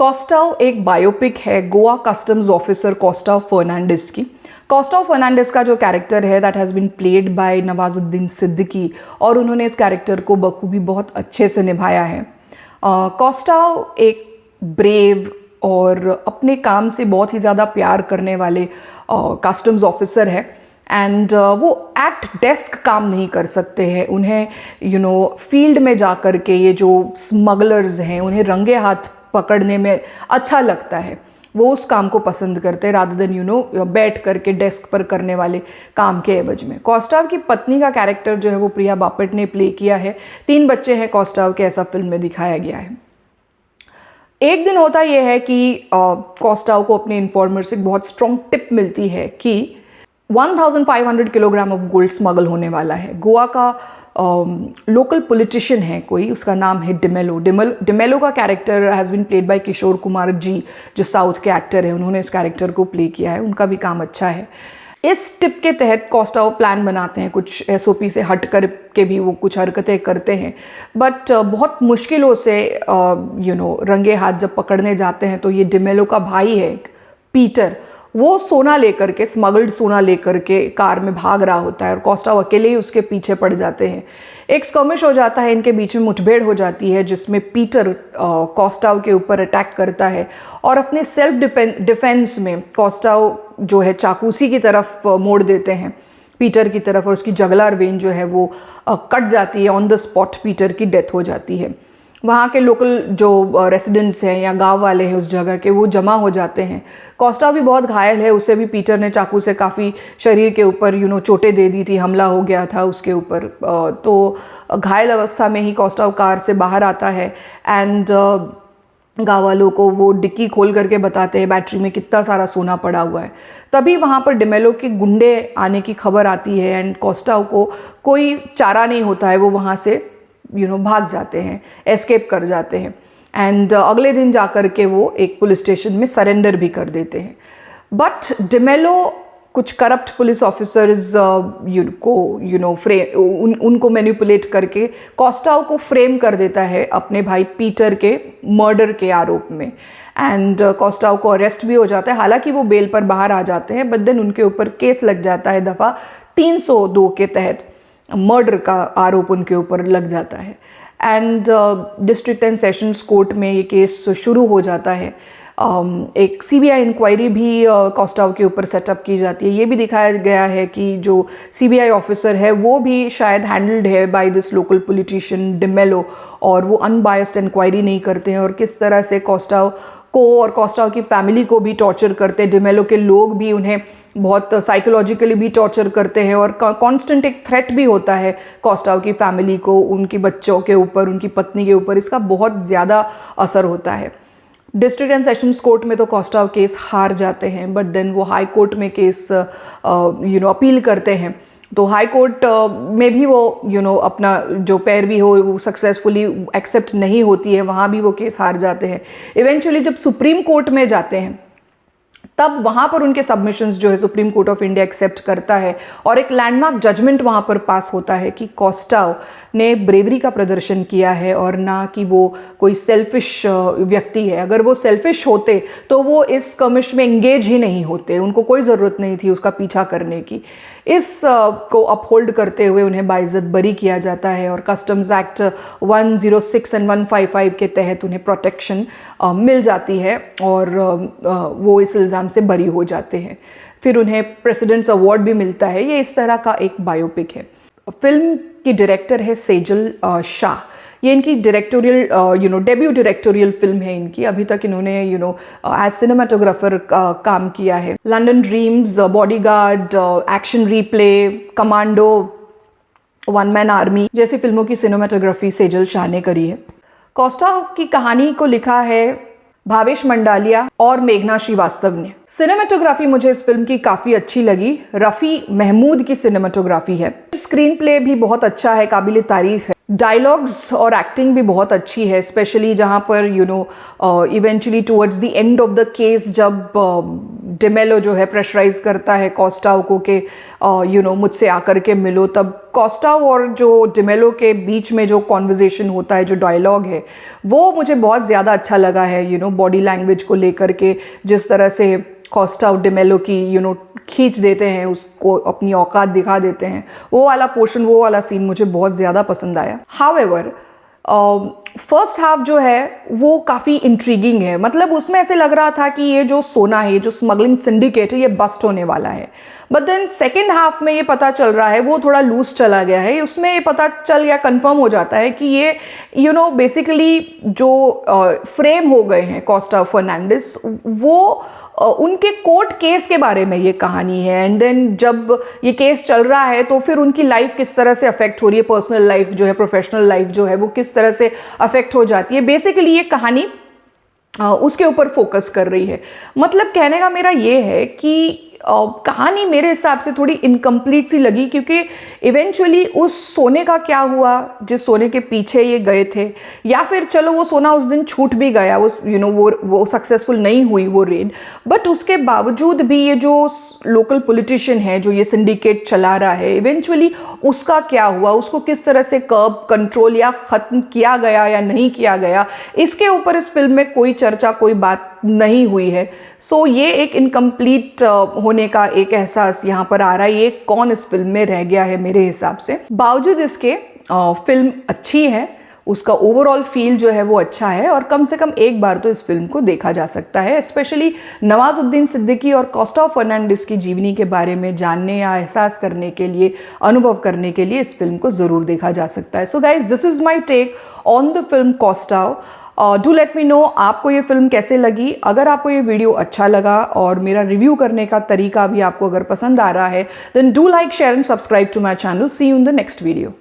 कॉस्टाव एक बायोपिक है Goa customs officer Costao Fernandes की। कॉस्टाव फर्नांडिस का जो कैरेक्टर है that has been played by Nawazuddin Siddiqui और उन्होंने इस कैरेक्टर को बखूबी बहुत अच्छे से निभाया है। कॉस्टाव एक ब्रेव और अपने काम से बहुत ही ज़्यादा प्यार करने वाले कस्टम्स ऑफिसर है एंड वो एट डेस्क काम नहीं कर सकते हैं। उन्हें फील्ड में जा कर के ये जो स्मगलर्स हैं उन्हें रंगे हाथ पकड़ने में अच्छा लगता है। वो उस काम को पसंद करते हैं रादर देन बैठ करके डेस्क पर करने वाले काम के एवज में। कॉस्टाव की पत्नी का कैरेक्टर जो है वो प्रिया बापट ने प्ले किया है। 3 बच्चे हैं कॉस्टाव के, ऐसा फिल्म में दिखाया गया है। एक दिन होता यह है कि कॉस्टाव को अपने इन्फॉर्मर से बहुत स्ट्रॉन्ग टिप मिलती है कि 1500 किलोग्राम ऑफ गोल्ड स्मगल होने वाला है। गोवा का लोकल पॉलिटिशियन है कोई, उसका नाम है डिमेलो का character has been played by Kishore Kumar ji, जो साउथ के एक्टर हैं। उन्होंने इस कैरेक्टर को प्ले किया है, उनका भी काम अच्छा है। इस टिप के तहत कॉस्टाव प्लान बनाते हैं, कुछ एसओपी से हट कर के भी वो कुछ हरकतें करते हैं, बट बहुत मुश्किलों से रंगे हाथ जब पकड़ने जाते हैं तो ये डिमेलो का भाई है पीटर, वो सोना लेकर के, स्मगल्ड सोना लेकर के कार में भाग रहा होता है और कॉस्टाव अकेले ही उसके पीछे पड़ जाते हैं। एक स्कर्मिश हो जाता है, इनके बीच में मुठभेड़ हो जाती है जिसमें पीटर कॉस्टाव के ऊपर अटैक करता है और अपने सेल्फ डिफेंस में कॉस्टाव जो है चाकू उसी की तरफ मोड़ देते हैं, पीटर की तरफ, और उसकी जगुलर वेन जो है वो कट जाती है। ऑन द स्पॉट पीटर की डेथ हो जाती है। वहाँ के लोकल जो रेसिडेंट्स हैं या गांव वाले हैं उस जगह के, वो जमा हो जाते हैं। कॉस्टाव भी बहुत घायल है, उसे भी पीटर ने चाकू से काफ़ी शरीर के ऊपर चोटें दे दी थी, हमला हो गया था उसके ऊपर। तो घायल अवस्था में ही कॉस्टाव कार से बाहर आता है एंड गाँव वालों को वो डिक्की खोल करके बताते हैं बैटरी में कितना सारा सोना पड़ा हुआ है। तभी वहाँ पर डिमेलो के गुंडे आने की खबर आती है एंड कॉस्टाव को कोई चारा नहीं होता है, वो वहाँ से भाग जाते हैं, एस्केप कर जाते हैं एंड अगले दिन जाकर के वो एक पुलिस स्टेशन में सरेंडर भी कर देते हैं। बट डिमेलो कुछ करप्ट पुलिस ऑफिसर्स उनको मैनिपुलेट करके कॉस्टाव को फ्रेम कर देता है अपने भाई पीटर के मर्डर के आरोप में एंड कॉस्टाव को अरेस्ट भी हो जाता है। हालांकि वो बेल पर बाहर आ जाते हैं, बट देन उनके ऊपर केस लग जाता है दफ़ा 302 के तहत, मर्डर का आरोप उनके ऊपर लग जाता है and district and sessions court में ये केस शुरू हो जाता है। एक सीबीआई इंक्वायरी भी कॉस्टाव के ऊपर सेटअप की जाती है। ये भी दिखाया गया है कि जो सीबीआई ऑफिसर है वो भी शायद हैंडल्ड है by this local politician D'Mello और वो अनबायस्ड इंक्वायरी नहीं करते हैं और किस तरह से कॉस्टाव को और कॉस्टाव की फैमिली को भी टॉर्चर करते हैं। डिमेलो के लोग भी उन्हें बहुत साइकोलॉजिकली भी टॉर्चर करते हैं और कांस्टेंट एक थ्रेट भी होता है कॉस्टाव की फैमिली को, उनके बच्चों के ऊपर, उनकी पत्नी के ऊपर। इसका बहुत ज़्यादा असर होता है। डिस्ट्रिक्ट एंड सेशंस कोर्ट में तो कॉस्टाव केस हार जाते हैं, बट देन वो हाई कोर्ट में केस अपील करते हैं। तो हाई कोर्ट में भी वो अपना जो पैरवी हो वो सक्सेसफुली एक्सेप्ट नहीं होती है, वहाँ भी वो केस हार जाते हैं। इवेंचुअली जब सुप्रीम कोर्ट में जाते हैं तब वहाँ पर उनके सबमिशंस जो है supreme court of India accept करता है और एक लैंडमार्क जजमेंट वहाँ पर पास होता है कि कॉस्टाव ने ब्रेवरी का प्रदर्शन किया है और ना कि वो कोई सेल्फिश व्यक्ति है। अगर वो सेल्फिश होते तो वो इस कमिश में एंगेज ही नहीं होते, उनको कोई ज़रूरत नहीं थी उसका पीछा करने की। इस को अपहोल्ड करते हुए उन्हें बाइज्जत बरी किया जाता है और कस्टम्स एक्ट 106 एंड 155 के तहत उन्हें प्रोटेक्शन मिल जाती है और वो इस इल्ज़ाम से बरी हो जाते हैं। फिर उन्हें प्रेसिडेंट्स अवार्ड भी मिलता है। ये इस तरह का एक बायोपिक है। फिल्म की डायरेक्टर है सेजल शाह। ये इनकी डायरेक्टोरियल डेब्यू डायरेक्टोरियल फिल्म है इनकी। अभी तक इन्होंने एज सिनेमाटोग्राफर काम किया है। London dreams, bodyguard, action replay, commando, one man army जैसी फिल्मों की सिनेमाटोग्राफी सेजल शाह ने करी है। कॉस्टाव की कहानी को लिखा है भावेश मंडालिया और मेघना श्रीवास्तव ने। सिनेमाटोग्राफी मुझे इस फिल्म की काफ़ी अच्छी लगी। रफ़ी महमूद की सिनेमाटोग्राफी है। स्क्रीन प्ले भी बहुत अच्छा है, काबिल तारीफ है। डायलॉग्स और एक्टिंग भी बहुत अच्छी है, स्पेशली जहाँ पर eventually towards the end of the case जब डिमेलो जो है प्रेशराइज करता है कॉस्टाव को कि मुझसे आकर के मिलो, तब कॉस्टाव और जो डिमेलो के बीच में जो कॉन्वर्जेशन होता है, जो डायलॉग है, वो मुझे बहुत ज़्यादा अच्छा लगा है। बॉडी लैंग्वेज को लेकर के जिस तरह से कॉस्टाव डिमेलो की खींच देते हैं, उसको अपनी औकात दिखा देते हैं, वो वाला पोर्शन, वो वाला सीन मुझे बहुत ज़्यादा पसंद आया। हाउएवर फर्स्ट हाफ जो है वो काफ़ी इंट्रीगिंग है। मतलब उसमें ऐसे लग रहा था कि ये जो सोना है, जो स्मगलिंग सिंडिकेट है, ये बस्ट होने वाला है। बट देन सेकेंड हाफ में ये पता चल रहा है, वो थोड़ा लूज चला गया है। उसमें ये पता चल गया, कंफर्म हो जाता है कि ये बेसिकली जो फ्रेम हो गए हैं कॉस्टा फर्नांडिस, वो उनके कोर्ट केस के बारे में ये कहानी है। एंड देन जब ये केस चल रहा है तो फिर उनकी लाइफ किस तरह से अफेक्ट हो रही है, पर्सनल लाइफ जो है, प्रोफेशनल लाइफ जो है, वो किस तरह से अफेक्ट हो जाती है। बेसिकली ये कहानी उसके ऊपर फोकस कर रही है। मतलब कहने का मेरा ये है कि कहानी मेरे हिसाब से थोड़ी इनकम्प्लीट सी लगी, क्योंकि इवेंचुअली उस सोने का क्या हुआ जिस सोने के पीछे ये गए थे, या फिर चलो वो सोना उस दिन छूट भी गया, वो सक्सेसफुल नहीं हुई वो रेड, बट उसके बावजूद भी ये जो लोकल पॉलिटिशियन है जो ये सिंडिकेट चला रहा है, इवेंचुअली उसका क्या हुआ, उसको किस तरह से कर्ब, कंट्रोल या ख़त्म किया गया या नहीं किया गया, इसके ऊपर इस फिल्म में कोई चर्चा, कोई बात नहीं हुई है। सो ये एक इनकम्प्लीट होने का एक एहसास यहाँ पर आ रहा है। ये कौन इस फिल्म में रह गया है मेरे हिसाब से। बावजूद इसके फिल्म अच्छी है, उसका ओवरऑल फील जो है वो अच्छा है, और कम से कम एक बार तो इस फिल्म को देखा जा सकता है। स्पेशली नवाजुद्दीन सिद्दीकी और कॉस्टा फर्नांडिस की जीवनी के बारे में जानने या एहसास करने के लिए, अनुभव करने के लिए इस फिल्म को ज़रूर देखा जा सकता है। So guys, this is my take on the film Costao. Do let me know आपको ये फिल्म कैसे लगी। अगर आपको ये वीडियो अच्छा लगा और मेरा रिव्यू करने का तरीका भी आपको अगर पसंद आ रहा है, then do like, share and subscribe to my channel. See you in the next video.